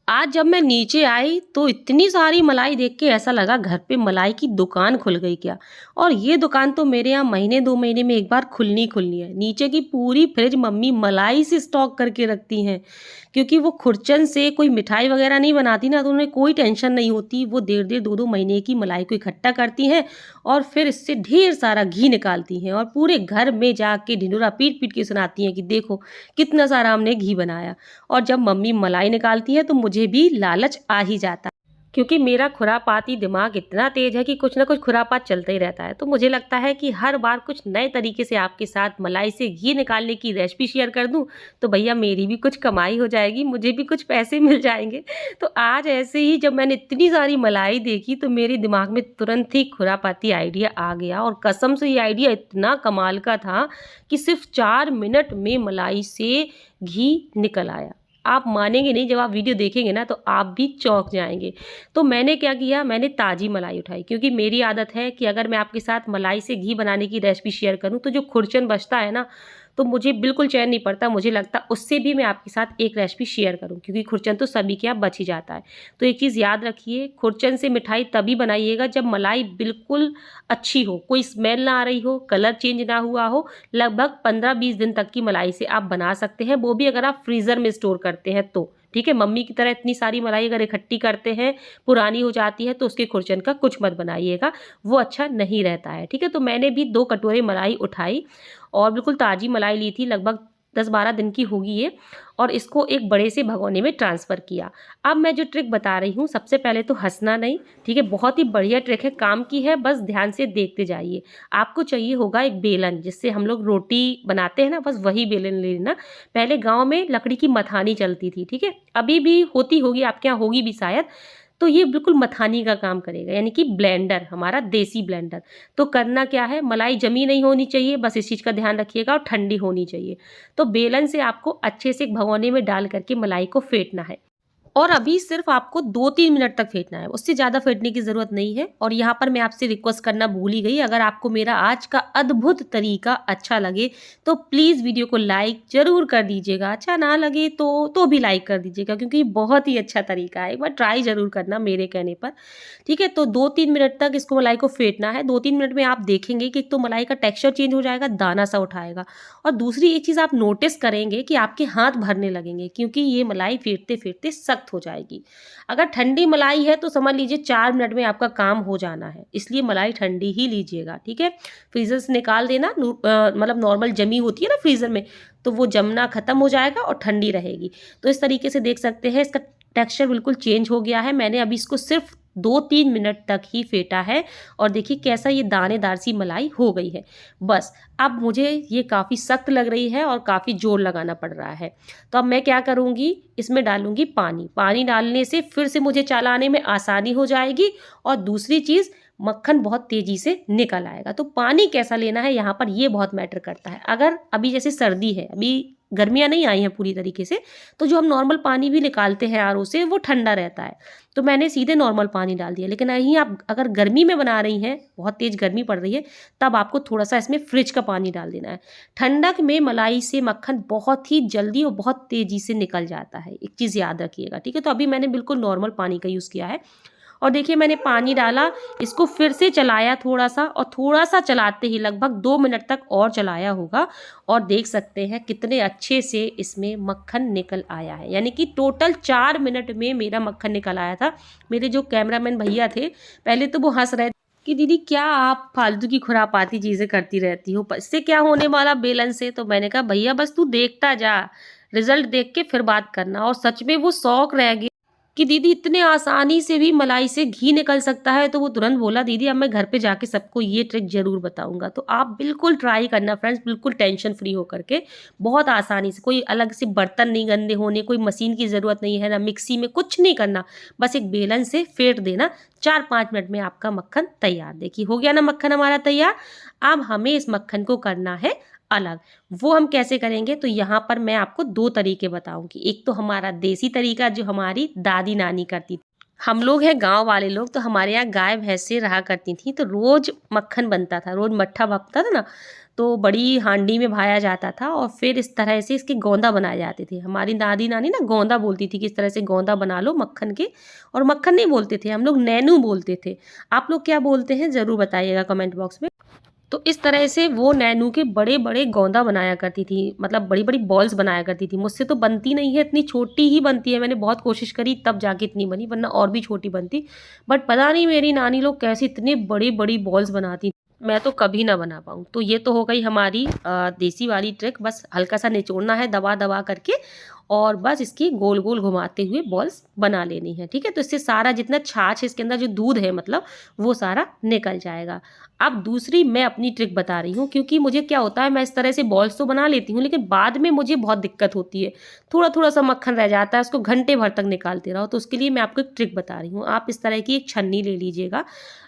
आज जब मैं नीचे आई तो इतनी सारी मलाई देख के ऐसा लगा घर पे मलाई की दुकान खुल गई क्या। और ये दुकान तो मेरे यहाँ महीने 2 महीने में एक बार खुलनी खुलनी है। नीचे की पूरी फ्रिज मम्मी मलाई से स्टॉक करके रखती हैं, क्योंकि वो खुरचन से कोई मिठाई वगैरह नहीं बनाती ना, तो उन्हें कोई टेंशन नहीं होती। वो देर देर 2-2 महीने की मलाई को इकट्ठा करती हैं और फिर इससे ढेर सारा घी निकालती हैं और पूरे घर में जाके ढिंडोरा पीट पीट के सुनाती हैं कि देखो कितना सारा हमने घी बनाया। और जब मम्मी मलाई निकालती है तो मुझे भी लालच आ ही जाता है, क्योंकि मेरा खुरापाती दिमाग इतना तेज है कि कुछ ना कुछ खुरापात चलता ही रहता है। तो मुझे लगता है कि हर बार कुछ नए तरीके से आपके साथ मलाई से घी निकालने की रेसिपी शेयर कर दूं, तो भैया मेरी भी कुछ कमाई हो जाएगी, मुझे भी कुछ पैसे मिल जाएंगे। तो आज ऐसे ही जब मैंने इतनी सारी मलाई देखी तो मेरे दिमाग में तुरंत ही खुरापाती आइडिया आ गया। और कसम से ये आइडिया इतना कमाल का था कि सिर्फ 4 मिनट में मलाई से घी निकल आया। आप मानेंगे नहीं, जब आप वीडियो देखेंगे ना तो आप भी चौंक जाएंगे। तो मैंने क्या किया, मैंने ताज़ी मलाई उठाई, क्योंकि मेरी आदत है कि अगर मैं आपके साथ मलाई से घी बनाने की रेसिपी शेयर करूं तो जो खुरचन बचता है ना, तो मुझे बिल्कुल चैन नहीं पड़ता। मुझे लगता उससे भी मैं आपके साथ एक रेसिपी शेयर करूं, क्योंकि खुरचन तो सभी के यहाँ बच ही जाता है। तो एक चीज़ याद रखिए, खुरचन से मिठाई तभी बनाइएगा जब मलाई बिल्कुल अच्छी हो, कोई स्मेल ना आ रही हो, कलर चेंज ना हुआ हो। लगभग 15-20 दिन तक की मलाई से आप बना सकते हैं, वो भी अगर आप फ्रीज़र में स्टोर करते हैं तो ठीक है। मम्मी की तरह इतनी सारी मलाई अगर इकट्ठी करते हैं, पुरानी हो जाती है, तो उसके खुरचन का कुछ मत बनाइएगा, वो अच्छा नहीं रहता है। ठीक है, तो मैंने भी 2 कटोरे मलाई उठाई और बिल्कुल ताज़ी मलाई ली थी, लगभग 10-12 दिन की होगी ये। और इसको एक बड़े से भगोने में ट्रांसफ़र किया। अब मैं जो ट्रिक बता रही हूँ, सबसे पहले तो हंसना नहीं, ठीक है। बहुत ही बढ़िया ट्रिक है, काम की है, बस ध्यान से देखते जाइए। आपको चाहिए होगा एक बेलन, जिससे हम लोग रोटी बनाते हैं ना, बस वही बेलन ले लेना। पहले गाँव में लकड़ी की मथानी चलती थी, ठीक है, अभी भी होती होगी, आपके यहाँ होगी भी शायद। तो ये बिल्कुल मथानी का काम करेगा, यानी कि ब्लेंडर, हमारा देसी ब्लेंडर। तो करना क्या है, मलाई जमी नहीं होनी चाहिए, बस इस चीज़ का ध्यान रखिएगा, और ठंडी होनी चाहिए। तो बेलन से आपको अच्छे से एक भगोने में डाल करके मलाई को फेंटना है। और अभी सिर्फ आपको 2-3 मिनट तक फेंटना है, उससे ज़्यादा फेंटने की ज़रूरत नहीं है। और यहाँ पर मैं आपसे रिक्वेस्ट करना भूल ही गई, अगर आपको मेरा आज का अद्भुत तरीका अच्छा लगे तो प्लीज़ वीडियो को लाइक ज़रूर कर दीजिएगा। अच्छा ना लगे तो भी लाइक कर दीजिएगा, क्योंकि ये बहुत ही अच्छा तरीका है, एक बार ट्राई ज़रूर करना मेरे कहने पर। ठीक है, तो 2-3 मिनट तक इसको मलाई को फेंटना है। 2-3 मिनट में आप देखेंगे कि एक तो मलाई का टेक्स्चर चेंज हो जाएगा, दाना सा उठाएगा। और दूसरी एक चीज़ आप नोटिस करेंगे कि आपके हाथ भरने लगेंगे, क्योंकि ये मलाई फेंटते फेंटते सख्त हो जाएगी। अगर ठंडी मलाई है तो समझ लीजिए 4 मिनट में आपका काम हो जाना है, इसलिए मलाई ठंडी ही लीजिएगा। ठीक है, फ्रीज़र से निकाल देना, मतलब नॉर्मल जमी होती है ना फ्रीज़र में, तो वो जमना ख़त्म हो जाएगा और ठंडी रहेगी। तो इस तरीके से देख सकते हैं इसका टेक्स्चर बिल्कुल चेंज हो गया है। मैंने अभी इसको सिर्फ 2-3 मिनट तक ही फेंटा है और देखिए कैसा ये दानेदार सी मलाई हो गई है। बस अब मुझे ये काफ़ी सख्त लग रही है और काफ़ी जोर लगाना पड़ रहा है। तो अब मैं क्या करूँगी, इसमें डालूँगी पानी। पानी डालने से फिर से मुझे चलाने में आसानी हो जाएगी, और दूसरी चीज़ मक्खन बहुत तेज़ी से निकल आएगा। तो पानी कैसा लेना है यहाँ पर ये बहुत मैटर करता है। अगर अभी जैसे सर्दी है, अभी गर्मियाँ नहीं आई हैं पूरी तरीके से, तो जो हम नॉर्मल पानी भी निकालते हैं आरओ से, वो ठंडा रहता है, तो मैंने सीधे नॉर्मल पानी डाल दिया। लेकिन यहीं आप अगर गर्मी में बना रही हैं, बहुत तेज़ गर्मी पड़ रही है, तब आपको थोड़ा सा इसमें फ्रिज का पानी डाल देना है। ठंडक में मलाई से मक्खन बहुत ही जल्दी और बहुत तेज़ी से निकल जाता है, एक चीज़ याद रखिएगा। ठीक है, तो अभी मैंने बिल्कुल नॉर्मल पानी का यूज़ किया है। और देखिए मैंने पानी डाला, इसको फिर से चलाया थोड़ा सा, और थोड़ा सा चलाते ही लगभग 2 मिनट तक और चलाया होगा, और देख सकते हैं कितने अच्छे से इसमें मक्खन निकल आया है। यानी कि टोटल 4 मिनट में मेरा मक्खन निकल आया था। मेरे जो कैमरामैन भैया थे, पहले तो वो हंस रहे थे कि दीदी क्या आप फालतू की खुरापाती चीज़ें करती रहती हो, इससे क्या होने वाला बेलन से। तो मैंने कहा भैया बस तू देखता जा, रिजल्ट देख के फिर बात करना। और सच में वो शौक रह गया कि दीदी इतने आसानी से भी मलाई से घी निकल सकता है। तो वो तुरंत बोला दीदी अब मैं घर पे जाके सबको ये ट्रिक ज़रूर बताऊंगा। तो आप बिल्कुल ट्राई करना फ्रेंड्स, बिल्कुल टेंशन फ्री होकर के, बहुत आसानी से। कोई अलग से बर्तन नहीं गंदे होने, कोई मशीन की ज़रूरत नहीं है, ना मिक्सी में, कुछ नहीं करना, बस एक बेलन से फेंट देना। 4-5 मिनट में आपका मक्खन तैयार। देखिए हो गया ना मक्खन हमारा तैयार। अब हमें इस मक्खन को करना है अलग। वो हम कैसे करेंगे, तो यहाँ पर मैं आपको 2 तरीके बताऊंगी। एक तो हमारा देसी तरीका जो हमारी दादी नानी करती थी। हम लोग हैं गांव वाले लोग, तो हमारे यहाँ गाय भैंसें रहा करती थी, तो रोज मक्खन बनता था, रोज मट्ठा बनता था ना। तो बड़ी हांडी में भाया जाता था और फिर इस तरह से इसके गोंदा बनाए जाते थे। हमारी दादी नानी ना गोंदा बोलती थी कि इस तरह से गोंदा बना लो मक्खन के। और मक्खन नहीं बोलते थे हम लोग, नैनू बोलते थे। आप लोग क्या बोलते हैं ज़रूर बताइएगा कमेंट बॉक्स में। तो इस तरह से वो नैनू के बड़े बड़े गोंदा बनाया करती थी, मतलब बड़ी बड़ी बॉल्स बनाया करती थी। मुझसे तो बनती नहीं है, इतनी छोटी ही बनती है। मैंने बहुत कोशिश करी तब जाके इतनी बनी, वरना और भी छोटी बनती। बट पता नहीं मेरी नानी लोग कैसे इतने बड़ी बड़ी बॉल्स बनाती, मैं तो कभी ना बना पाऊँ। तो ये तो हो गई हमारी देसी वाली ट्रिक। बस हल्का सा निचोड़ना है दबा दबा करके और बस इसकी गोल गोल घुमाते हुए बॉल्स बना लेनी है। ठीक है, तो इससे सारा जितना छाछ है इसके अंदर, जो दूध है मतलब, वो सारा निकल जाएगा। अब दूसरी मैं अपनी ट्रिक बता रही हूँ, क्योंकि मुझे क्या होता है, मैं इस तरह से बॉल्स तो बना लेती हूँ लेकिन बाद में मुझे बहुत दिक्कत होती है। थोड़ा थोड़ा सा मक्खन रह जाता है, उसको घंटे भर तक निकालते रहो। तो उसके लिए मैं आपको एक ट्रिक बता रही हूँ। आप इस तरह की एक छन्नी ले लीजिएगा,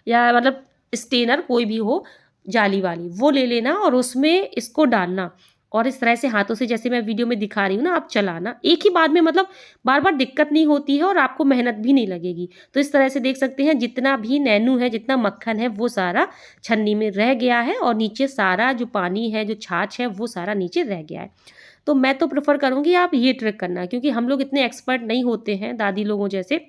या मतलब स्टेनर कोई भी हो, जाली वाली, वो ले लेना और उसमें इसको डालना और इस तरह से हाथों से, जैसे मैं वीडियो में दिखा रही हूँ ना, आप चलाना एक ही बार में, मतलब बार बार दिक्कत नहीं होती है और आपको मेहनत भी नहीं लगेगी। तो इस तरह से देख सकते हैं जितना भी नैनू है, जितना मक्खन है, वो सारा छन्नी में रह गया है और नीचे सारा जो पानी है, जो छाछ है, वो सारा नीचे रह गया है। तो मैं तो प्रेफर करूँगी आप ये ट्रिक करना, क्योंकि हम लोग इतने एक्सपर्ट नहीं होते हैं दादी लोगों जैसे।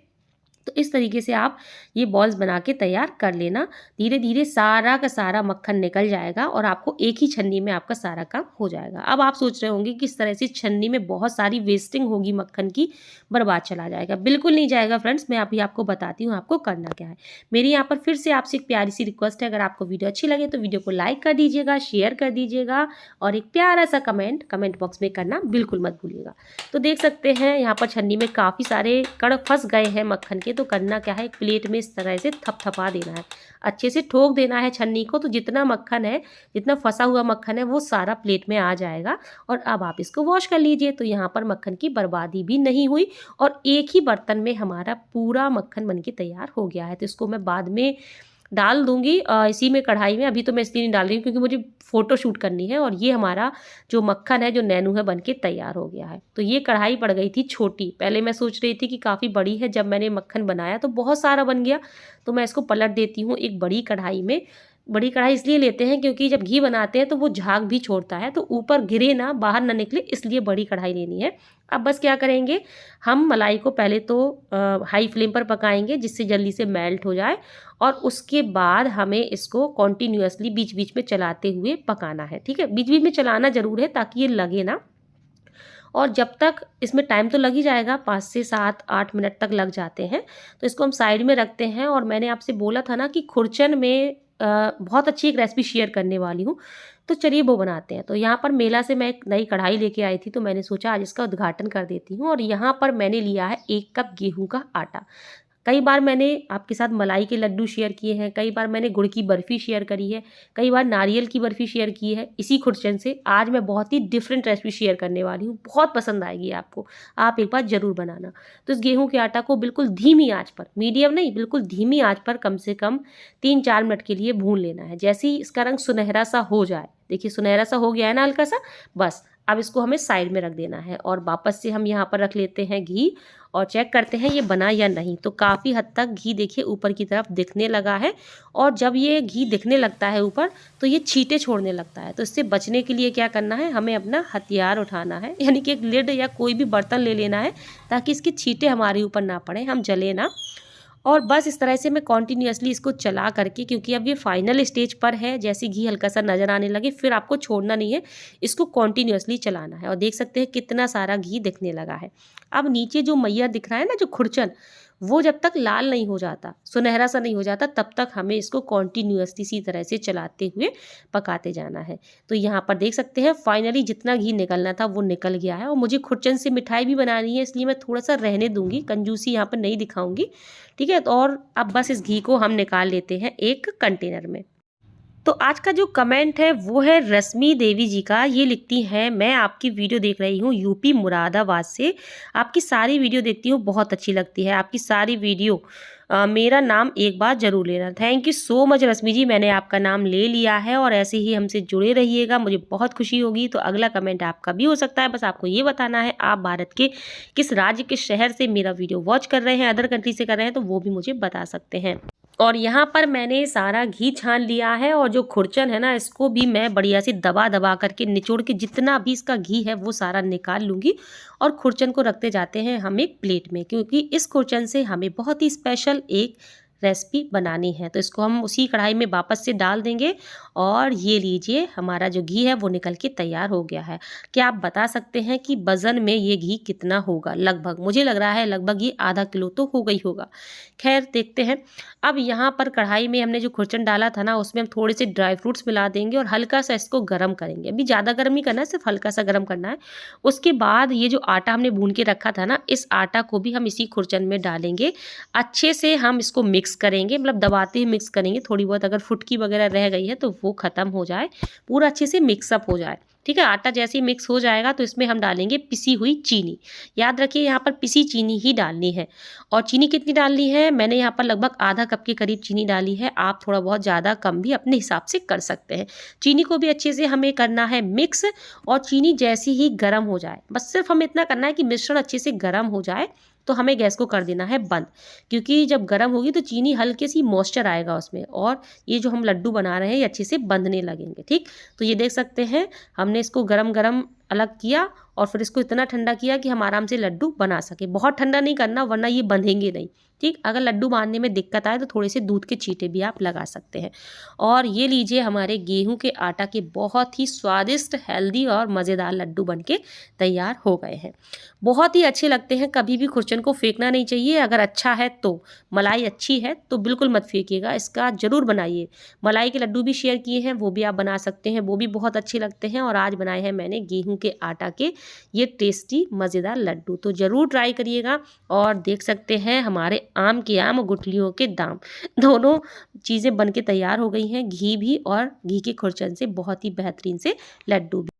तो इस तरीके से आप ये बॉल्स बना के तैयार कर लेना। धीरे धीरे सारा का सारा मक्खन निकल जाएगा और आपको एक ही छन्नी में आपका सारा काम हो जाएगा। अब आप सोच रहे होंगे कि इस तरह से छन्नी में बहुत सारी वेस्टिंग होगी मक्खन की, बर्बाद चला जाएगा। बिल्कुल नहीं जाएगा फ्रेंड्स, मैं अभी आपको बताती हूँ आपको करना क्या है। मेरी यहाँ पर फिर से आपसे एक प्यारी सी रिक्वेस्ट है, अगर आपको वीडियो अच्छी लगे तो वीडियो को लाइक कर दीजिएगा, शेयर कर दीजिएगा और एक प्यारा सा कमेंट बॉक्स में करना बिल्कुल मत भूलिएगा। तो देख सकते हैं यहाँ पर छन्नी में काफ़ी सारे कण फंस गए हैं मक्खन के। तो करना क्या है, एक प्लेट में इस तरह से थपथपा देना है, अच्छे से ठोक देना है छन्नी को। तो जितना मक्खन है, जितना फंसा हुआ मक्खन है, वो सारा प्लेट में आ जाएगा। और अब आप इसको वॉश कर लीजिए। तो यहाँ पर मक्खन की बर्बादी भी नहीं हुई और एक ही बर्तन में हमारा पूरा मक्खन बनके तैयार हो गया है। तो इसको मैं बाद में डाल दूंगी इसी में कढ़ाई में। अभी तो मैं इसलिए नहीं डाल रही हूँ क्योंकि मुझे फ़ोटो शूट करनी है। और ये हमारा जो मक्खन है, जो नैनू है, बनके तैयार हो गया है। तो ये कढ़ाई पड़ गई थी छोटी, पहले मैं सोच रही थी कि काफ़ी बड़ी है, जब मैंने मक्खन बनाया तो बहुत सारा बन गया। तो मैं इसको पलट देती हूँ एक बड़ी कढ़ाई में। बड़ी कढ़ाई इसलिए लेते हैं क्योंकि जब घी बनाते हैं तो वो झाग भी छोड़ता है, तो ऊपर गिरे ना, बाहर ना निकले, इसलिए बड़ी कढ़ाई लेनी है। अब बस क्या करेंगे, हम मलाई को पहले तो हाई फ्लेम पर पकाएंगे जिससे जल्दी से मेल्ट हो जाए। और उसके बाद हमें इसको कॉन्टीन्यूअसली बीच बीच में चलाते हुए पकाना है। ठीक है, बीच बीच में चलाना ज़रूर है ताकि ये लगे ना। और जब तक, इसमें टाइम तो लग ही जाएगा, 5 से 7-8 मिनट तक लग जाते हैं। तो इसको हम साइड में रखते हैं। और मैंने आपसे बोला था ना कि खुरचन में बहुत अच्छी एक रेसिपी शेयर करने वाली हूँ, तो चलिए वो बनाते हैं। तो यहाँ पर मेला से मैं एक नई कढ़ाई लेके आई थी, तो मैंने सोचा आज इसका उद्घाटन कर देती हूँ। और यहाँ पर मैंने लिया है 1 कप गेहूं का आटा। कई बार मैंने आपके साथ मलाई के लड्डू शेयर किए हैं, कई बार मैंने गुड़ की बर्फ़ी शेयर करी है, कई बार नारियल की बर्फ़ी शेयर की है इसी खुरचन से। आज मैं बहुत ही डिफरेंट रेसिपी शेयर करने वाली हूँ, बहुत पसंद आएगी आपको, आप एक बार ज़रूर बनाना। तो इस गेहूं के आटा को बिल्कुल धीमी आंच पर, मीडियम नहीं, बिल्कुल धीमी आंच पर कम से कम 3-4 मिनट के लिए भून लेना है। जैसे ही इसका रंग सुनहरा सा हो जाए, देखिए सुनहरा सा हो गया है ना हल्का सा, बस अब इसको हमें साइड में रख देना है। और वापस से हम यहाँ पर रख लेते हैं घी और चेक करते हैं ये बना या नहीं। तो काफ़ी हद तक घी देखिए ऊपर की तरफ दिखने लगा है। और जब ये घी दिखने लगता है ऊपर, तो ये छींटे छोड़ने लगता है। तो इससे बचने के लिए क्या करना है, हमें अपना हथियार उठाना है, यानी कि एक लिड या कोई भी बर्तन ले लेना है ताकि इसके छींटे हमारे ऊपर ना पड़े, हम जले ना। और बस इस तरह से मैं कॉन्टीन्यूअसली इसको चला करके, क्योंकि अब ये फाइनल स्टेज पर है, जैसे घी हल्का सा नज़र आने लगे फिर आपको छोड़ना नहीं है, इसको कॉन्टीन्यूअसली चलाना है। और देख सकते हैं कितना सारा घी दिखने लगा है। अब नीचे जो मैया दिख रहा है ना, जो खुरचन, वो जब तक लाल नहीं हो जाता, सुनहरा सा नहीं हो जाता, तब तक हमें इसको कॉन्टीन्यूअसली इसी तरह से चलाते हुए पकाते जाना है। तो यहाँ पर देख सकते हैं फाइनली जितना घी निकलना था वो निकल गया है। और मुझे खुरचन से मिठाई भी बनानी है, इसलिए मैं थोड़ा सा रहने दूंगी, कंजूसी यहाँ पर नहीं दिखाऊंगी। ठीक है, तो और अब बस इस घी को हम निकाल लेते हैं एक कंटेनर में। तो आज का जो कमेंट है वो है रश्मि देवी जी का। ये लिखती हैं, मैं आपकी वीडियो देख रही हूँ यूपी मुरादाबाद से, आपकी सारी वीडियो देखती हूँ, बहुत अच्छी लगती है आपकी सारी वीडियो, मेरा नाम एक बार ज़रूर लेना। थैंक यू सो मच रश्मि जी, मैंने आपका नाम ले लिया है और ऐसे ही हमसे जुड़े रहिएगा, मुझे बहुत खुशी होगी। तो अगला कमेंट आपका भी हो सकता है, बस आपको ये बताना है आप भारत के किस राज्य, किस शहर से मेरा वीडियो वॉच कर रहे हैं, अदर कंट्री से कर रहे हैं तो वो भी मुझे बता सकते हैं। और यहाँ पर मैंने सारा घी छान लिया है और जो खुरचन है ना, इसको भी मैं बढ़िया से दबा दबा करके निचोड़ के जितना भी इसका घी है वो सारा निकाल लूँगी। और खुरचन को रखते जाते हैं हम एक प्लेट में, क्योंकि इस खुरचन से हमें बहुत ही स्पेशल एक रेसिपी बनानी है। तो इसको हम उसी कढ़ाई में वापस से डाल देंगे और ये लीजिए हमारा जो घी है वो निकल के तैयार हो गया है। क्या आप बता सकते हैं कि वज़न में ये घी कितना होगा? लगभग मुझे लग रहा है लगभग ये आधा किलो तो होगा ही होगा। खैर देखते हैं। अब यहाँ पर कढ़ाई में हमने जो खुरचन डाला था ना, उसमें हम थोड़े से ड्राई फ्रूट्स मिला देंगे और हल्का सा इसको गरम करेंगे। अभी ज़्यादा गरम नहीं करना है, सिर्फ हल्का सा गरम करना है। उसके बाद ये जो आटा हमने भून के रखा था ना, इस आटा को भी हम इसी खुरचन में डालेंगे। अच्छे से हम इसको मिक्स करेंगे, मतलब दबाते ही मिक्स करेंगे। थोड़ी बहुत अगर फुटकी वगैरह रह गई है तो वो ख़त्म हो जाए, पूरा अच्छे से मिक्सअप हो जाए। ठीक है, आटा जैसे ही मिक्स हो जाएगा तो इसमें हम डालेंगे पिसी हुई चीनी। याद रखिए यहाँ पर पिसी चीनी ही डालनी है। और चीनी कितनी डालनी है? मैंने यहाँ पर लगभग आधा कप के करीब चीनी डाली है। आप थोड़ा बहुत ज़्यादा कम भी अपने हिसाब से कर सकते हैं। चीनी को भी अच्छे से हमें करना है मिक्स। और चीनी जैसी ही गर्म हो जाए, बस सिर्फ हमें इतना करना है कि मिश्रण अच्छे से गर्म हो जाए तो हमें गैस को कर देना है बंद। क्योंकि जब गर्म होगी तो चीनी हल्के सी मॉइस्चर आएगा उसमें और ये जो हम लड्डू बना रहे हैं ये अच्छे से बंधने लगेंगे। ठीक, तो ये देख सकते हैं हमने इसको गरम गरम अलग किया और फिर इसको इतना ठंडा किया कि हम आराम से लड्डू बना सके। बहुत ठंडा नहीं करना वरना ये बंधेंगे नहीं। ठीक, अगर लड्डू बांधने में दिक्कत आए तो थोड़े से दूध के छींटे भी आप लगा सकते हैं। और ये लीजिए हमारे गेहूं के आटा के बहुत ही स्वादिष्ट, हेल्दी और मज़ेदार लड्डू बनके तैयार हो गए हैं। बहुत ही अच्छे लगते हैं। कभी भी खुरचन को फेंकना नहीं चाहिए। अगर अच्छा है तो, मलाई अच्छी है तो बिल्कुल मत फेंकिएगा, इसका ज़रूर बनाइए। मलाई के लड्डू भी शेयर किए हैं, वो भी आप बना सकते हैं, वो भी बहुत अच्छे लगते हैं। और आज बनाए हैं मैंने गेहूं के आटा के ये टेस्टी मज़ेदार लड्डू, तो ज़रूर ट्राई करिएगा। और देख सकते हैं हमारे आम के आम और गुठलियों के दाम, दोनों चीज़ें बन के तैयार हो गई हैं। घी भी और घी के खुरचन से बहुत ही बेहतरीन से लड्डू भी।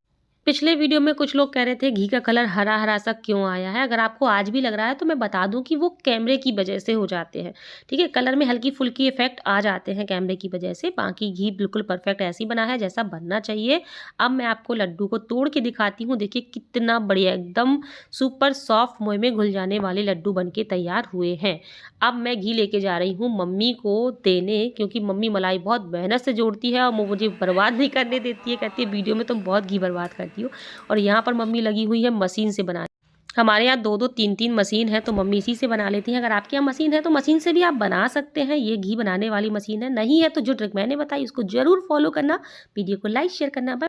पिछले वीडियो में कुछ लोग कह रहे थे घी का कलर हरा हरा सा क्यों आया है। अगर आपको आज भी लग रहा है तो मैं बता दूं कि वो कैमरे की वजह से हो जाते हैं। ठीक है, कलर में हल्की फुल्की इफेक्ट आ जाते हैं कैमरे की वजह से। बाकी घी बिल्कुल परफेक्ट ऐसे ही बना है जैसा बनना चाहिए। अब मैं आपको लड्डू को तोड़ के दिखाती हूँ। देखिए कितना बढ़िया, एकदम सुपर सॉफ्ट, मुँह में घुल जाने वाले लड्डू बन के तैयार हुए हैं। अब मैं घी लेके जा रही हूँ मम्मी को देने, क्योंकि मम्मी मलाई बहुत मेहनत से जोड़ती है और वो मुझे बर्बाद नहीं करने देती है। कहती है वीडियो में तुम बहुत घी बर्बाद करती हो। और यहाँ पर मम्मी लगी हुई है मशीन से बनाने। हमारे यहाँ दो दो तीन तीन मशीन है तो मम्मी इसी से बना लेती हैं। अगर आपके यहाँ मशीन है तो मशीन से भी आप बना सकते हैं। ये घी बनाने वाली मशीन है। नहीं है तो जो ट्रिक मैंने बताई उसको ज़रूर फॉलो करना। वीडियो को लाइक शेयर करना।